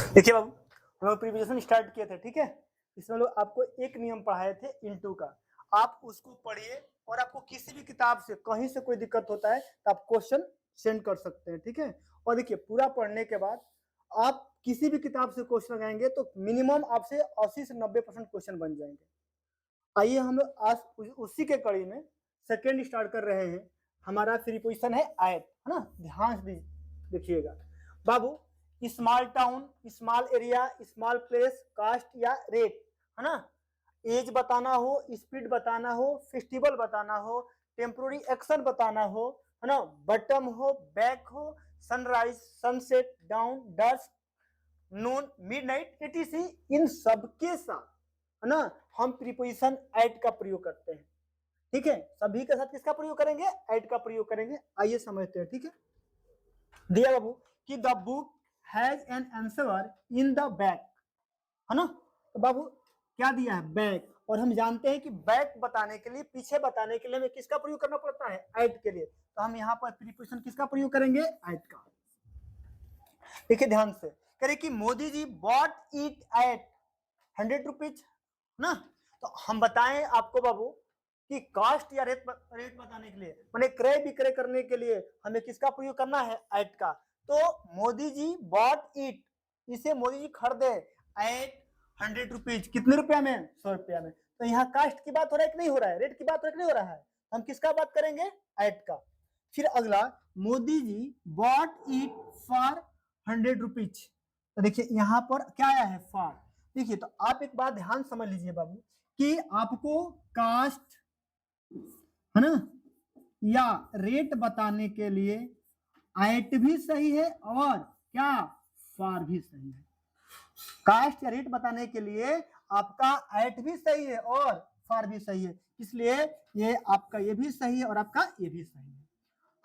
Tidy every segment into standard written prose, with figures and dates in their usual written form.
देखिए बाबू, हम लोग प्रीवियसन स्टार्ट किए थे, ठीक है। इसमें लोग आपको एक नियम पढ़ाए थे इनटू का, आप उसको पढ़िए और आपको किसी भी किताब से कहीं से कोई दिक्कत होता है तो आप क्वेश्चन सेंड कर सकते हैं, ठीक है। और देखिए पूरा पढ़ने के बाद आप किसी भी किताब से क्वेश्चन लगाएंगे तो मिनिमम आपसे 80 से 90% क्वेश्चन बन जाएंगे। आइए हम लोग आज उसी के कड़ी में सेकेंड स्टार्ट कर रहे हैं। हमारा प्रीपोजिशन है एट, है ना। ध्यान से देखिएगा बाबू, small town, small area, small place, cost या रेट, है ना। एज बताना हो, स्पीड बताना हो, फेस्टिवल बताना हो, टेम्पोररी एक्शन बताना हो, है ना, बटम हो, बैक हो, सनराइज, सनसेट, डाउन, डस्ट, नून, मिडनाइट, एटीसी, इन सबके साथ, है ना, हम प्रीपोजिशन एट का प्रयोग करते हैं, ठीक है। सभी के साथ किसका प्रयोग करेंगे? एट का प्रयोग करेंगे। आइए समझते हैं, ठीक है। दिया बाबू कि the book has an answer in the back, है ना। तो बाबू क्या दिया है? बैक। और हम जानते हैं कि बैक बताने के लिए, पीछे बताने के लिए हमें किसका प्रयोग करना पड़ता है? एट के लिए। तो हम यहाँ पर प्रीपोजिशन किसका प्रयोग करेंगे? एट का। देखिए ध्यान से, कह कि Modi ji bought it at 100 rupees ना। तो हम बताएं आपको बाबू कि कास्ट या रेट बताने के लिए, मैंने क्रय विक्रय करने के लिए हमें किसका प्रयोग करना है? एट का। तो मोदी जी बॉट इट, इसे मोदी जी खरीदे एट 100 रुपीज, कितने रुपया में? 100 रुपया में। तो यहाँ कास्ट की बात हो रहा है कि नहीं हो रहा है? रेट की बात हो रहा है कि नहीं हो रहा है? हम किसका बात करेंगे? एट का। फिर अगला, Modi ji bought it for 100 rupees. तो देखिए यहाँ पर क्या आया है? फॉर। देखिए तो आप एक बात ध्यान समझ लीजिए बाबू कि आपको कास्ट, है ना, या रेट बताने के लिए एट भी सही है और क्या? फॉर भी सही है। कास्ट या रेट बताने के लिए आपका एट भी सही है और फॉर भी सही है, इसलिए ये आपका ये भी सही है और आपका ये भी सही है।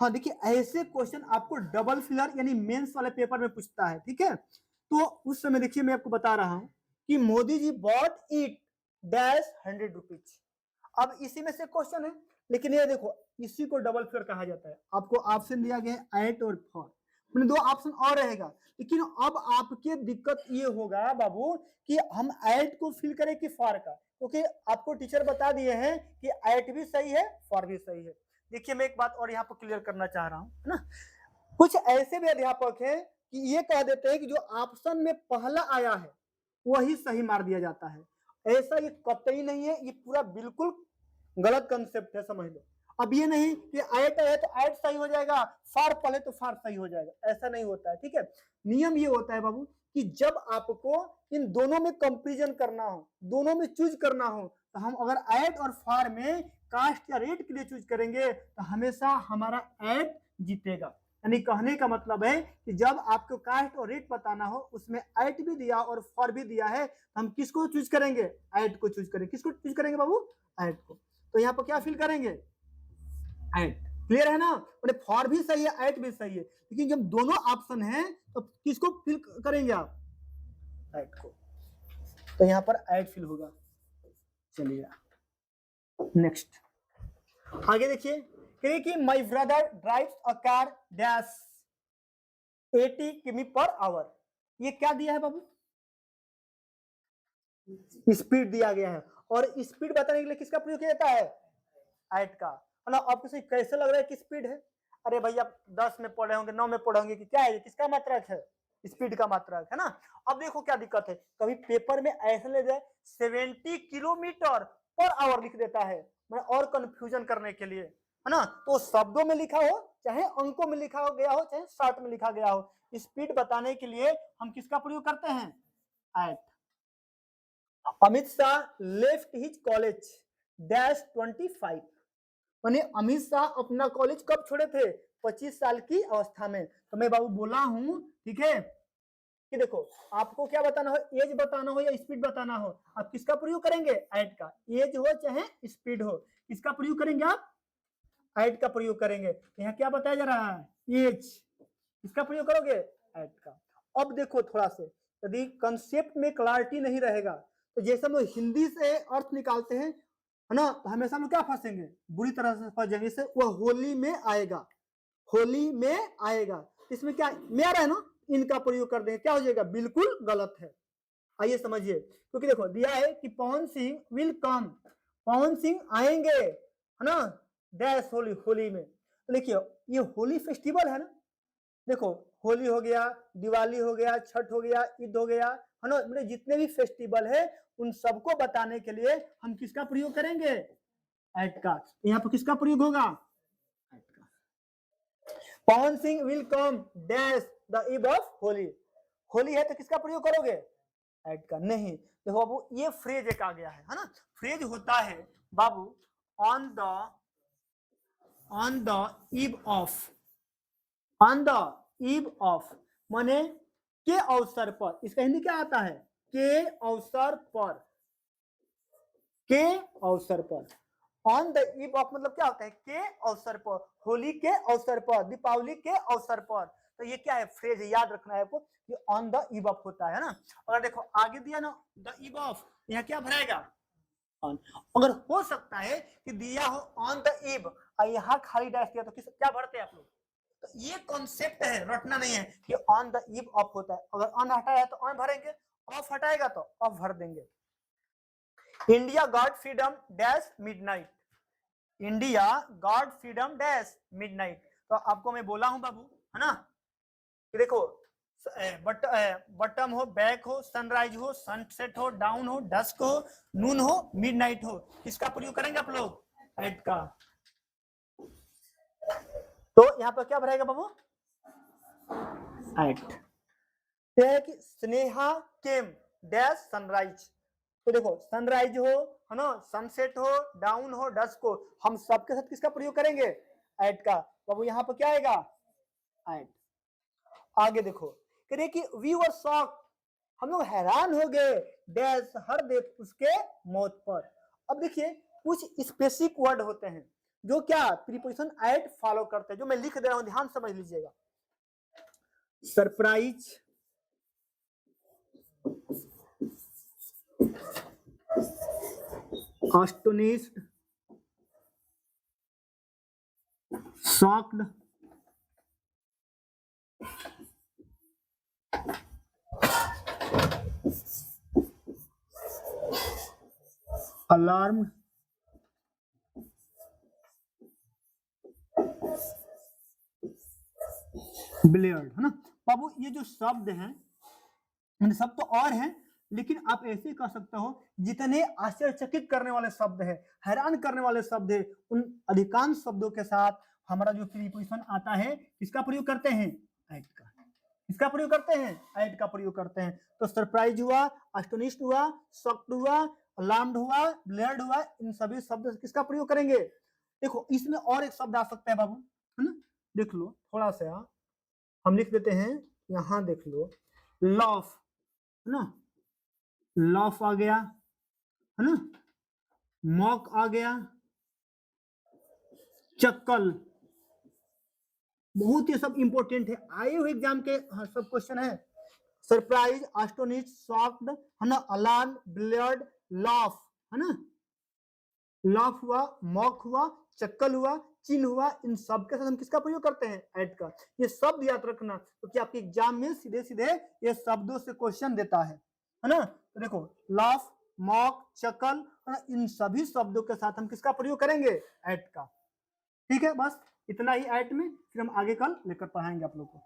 हाँ देखिए, ऐसे क्वेश्चन आपको डबल फिलर यानी मेंस वाले पेपर में पूछता है, ठीक है। तो उस समय देखिए मैं आपको बता रहा हूं कि Modi ji bought it dash 100 rupees. अब इसी में से क्वेश्चन है, लेकिन ये देखो इसी को डबल फिलर कहा जाता है। आपको ऑप्शन दिया गया है एट और फॉर, दो ऑप्शन और रहेगा। लेकिन अब आपके दिक्कत ये होगा बाबू कि हम एट को फिल करें कि फॉर का, क्योंकि आपको टीचर बता दिए हैं कि एट भी सही है, फॉर भी सही है। देखिए मैं एक बात और यहाँ पर क्लियर करना चाह रहा हूँ, है ना। कुछ ऐसे भी अध्यापक हैं कि ये कह देते हैं कि जो ऑप्शन में पहला आया है वही सही मार दिया जाता है। ऐसा ये कतई नहीं है, ये पूरा बिल्कुल गलत कंसेप्ट है, समझ लो। अब ये नहीं कि एट है तो एट सही हो जाएगा, फार पहले तो फार सही हो जाएगा, ऐसा नहीं होता है, ठीक है। नियम ये होता है बाबू कि जब आपको इन दोनों में कंपेरिजन करना हो, दोनों में चूज करना हो, तो हम अगर एट और फार में कास्ट या रेट के लिए चूज करेंगे तो हमेशा हमारा एट जीतेगा। यानी कहने का मतलब है कि जब आपको कास्ट और रेट बताना हो, उसमें एट भी दिया और फॉर भी दिया है, तो हम किसको चूज करेंगे? एट को चूज करेंगे। किसको चूज करेंगे बाबू? एट को। तो यहाँ पर क्या फिल करेंगे? एट। क्लियर है ना? मतलब फॉर भी सही है, एट भी सही है, लेकिन जब दोनों ऑप्शन है तो किसको फिल करेंगे आप? एट को। तो यहाँ पर एट फिल होगा। चलिए नेक्स्ट आगे देखिए, कि my brother drives a car dash 80 किमी पर आवर। ये क्या दिया है बाबू? स्पीड दिया गया है, और स्पीड बताने के लिए किसका प्रयोग किया जाता है? एट का। मतलब आपको कैसे लग रहा है कि स्पीड है? अरे भैया 10 में पढ़े होंगे, 9 में पढ़े होंगे कि क्या है, किसका मात्रक है? स्पीड का मात्रक है ना। अब देखो क्या दिक्कत है, कभी पेपर में ऐसे ले जाए 70 किलोमीटर पर आवर लिख देता है, मतलब और कंफ्यूजन करने के लिए, है ना। तो शब्दों में लिखा हो चाहे अंकों में लिखा हो गया हो चाहे शॉर्ट में लिखा गया हो, स्पीड बताने के लिए हम किसका प्रयोग करते हैं? At. Amit Shah left his college dash 25। मैंने अमित शाह अपना कॉलेज कब छोड़े थे? 25 साल की अवस्था में। तो मैं बाबू बोला हूं, ठीक है, कि देखो आपको क्या बताना हो, एज बताना हो या स्पीड बताना हो, आप किसका प्रयोग करेंगे? एट का। एज हो चाहे स्पीड हो, किसका प्रयोग करेंगे आप? एट का प्रयोग करेंगे। यहाँ क्या बताया जा रहा है? एज। किसका प्रयोग करोगे? एट का। अब देखो थोड़ा से, यदि कंसेप्ट में क्लैरिटी नहीं रहेगा तो जैसे हम लोग हिंदी से अर्थ निकालते हैं, है ना, तो हमेशा हम लोग क्या फंसेंगे? बुरी तरह से फंस जाएंगे। वह होली में आएगा, होली में आएगा, इसमें क्या में आ रहा है ना, इनका प्रयोग कर देंगे, क्या हो जाएगा, बिल्कुल गलत है। आइए समझिए, क्योंकि देखो दिया है कि पवन सिंह विल कम, पवन सिंह आएंगे, है ना, डैश होली, होली में। तो देखिए ये होली फेस्टिवल है ना, देखो होली हो गया, दिवाली हो गया, छठ हो गया, ईद हो गया, है ना, मतलब जितने भी फेस्टिवल है उन सबको बताने के लिए हम किसका प्रयोग करेंगे, एट का। यहाँ पर किसका प्रयोग होगा, एट का। Pawan Singh will come dash the eve of Holi, Holi है तो किसका प्रयोग करोगे, एट का। नहीं, देखो बाबू ये फ्रेज एक आ गया है ना, फ्रेज होता है बाबू on the eve of, on the eve of माने के अवसर पर, इसका हिंदी क्या आता है, के अवसर पर, के अवसर पर। ऑन द ईव ऑफ मतलब क्या होता है, के अवसर पर, होली के अवसर पर, दीपावली के अवसर पर। तो ये क्या है, फ्रेज याद रखना है आपको, ये ऑन द ईव ऑफ होता है ना। अगर देखो आगे दिया ना द ईव ऑफ, यहाँ क्या भरेगा, ऑन। अगर हो सकता है कि दिया हो ऑन द ईव और यहाँ खाली डैश दिया तो किस क्या भरते हैं आप लोग, तो ये कॉन्सेप्ट है, रटना नहीं है कि ऑन द ईव ऑफ होता है। अगर ऑन हटाया तो ऑन भरेंगे, ऑफ हटाएगा तो ऑफ भर देंगे। India got freedom dash midnight, India got freedom dash midnight. तो आपको मैं बोला हूं बाबू, है ना, कि देखो बटम हो, बैक हो, सनराइज हो, सनसेट हो, डाउन हो, डस्क हो, नून हो, मिडनाइट हो, किसका प्रयोग करेंगे आप लोग, एट का। तो यहाँ पर क्या भरेगा बाबू, एट। यह है कि स्नेहा केम डैश सनराइज, तो देखो सनराइज हो, है ना, सनसेट हो, डाउन हो, डस्क हो, हम सबके साथ किसका प्रयोग करेंगे, एट का। बाबू यहाँ पर क्या आएगा, एट। आगे देखो कह रहे कि वी वर शॉक्ड, हम लोग हैरान हो गए, डैश हर देख उसके मौत पर। अब देखिए कुछ स्पेसिफिक वर्ड होते हैं जो क्या प्रीपोजिशन एट फॉलो करते हैं, जो मैं लिख दे रहा हूं ध्यान समझ लीजिएगा। सरप्राइज, astonished, shocked, alarmed, ब्लेयर्ड, है ना। बाबू ये जो शब्द हैं सब तो और हैं, लेकिन आप ऐसे कह सकते हो जितने आश्चर्यचकित करने वाले शब्द है, हैरान करने वाले शब्द है, उन अधिकांश शब्दों के साथ हमारा जो प्रीपोजिशन आता है किसका प्रयोग करते हैं, एट का। किसका प्रयोग करते हैं, एट का प्रयोग करते हैं। तो सरप्राइज हुआ, एस्टोनिश्ड हुआ, शॉक्ड हुआ, अलार्म्ड हुआ, ब्लेयर्ड हुआ, इन सभी शब्द किसका प्रयोग करेंगे। देखो इसमें और एक शब्द आ सकता है बाबू, है ना, देख लो थोड़ा सा हम लिख देते हैं, यहां देख लो, लॉफ, है ना, लॉफ आ गया, है ना, मॉक आ गया, चक्कल, बहुत ये सब इंपॉर्टेंट है, आए हुए एग्जाम के सब क्वेश्चन है। सरप्राइज, एस्टोनिश, शॉक्ड, है ना, अलार्म, ब्लेयर्ड, लॉफ, है ना, लॉफ हुआ, मॉक हुआ, चक्कल हुआ, चिन हुआ, इन सब के साथ हम किसका प्रयोग करते हैं, एट का। ये शब्द याद रखना क्योंकि आपके एग्जाम में सीधे सीधे ये शब्दों से क्वेश्चन देता है ना। तो देखो लॉफ, मॉक, चक्कल, इन सभी शब्दों के साथ हम किसका प्रयोग करेंगे, एट का। ठीक है, बस इतना ही एट में, फिर हम आगे कल लेकर पढ़ाएंगे आप लोग को।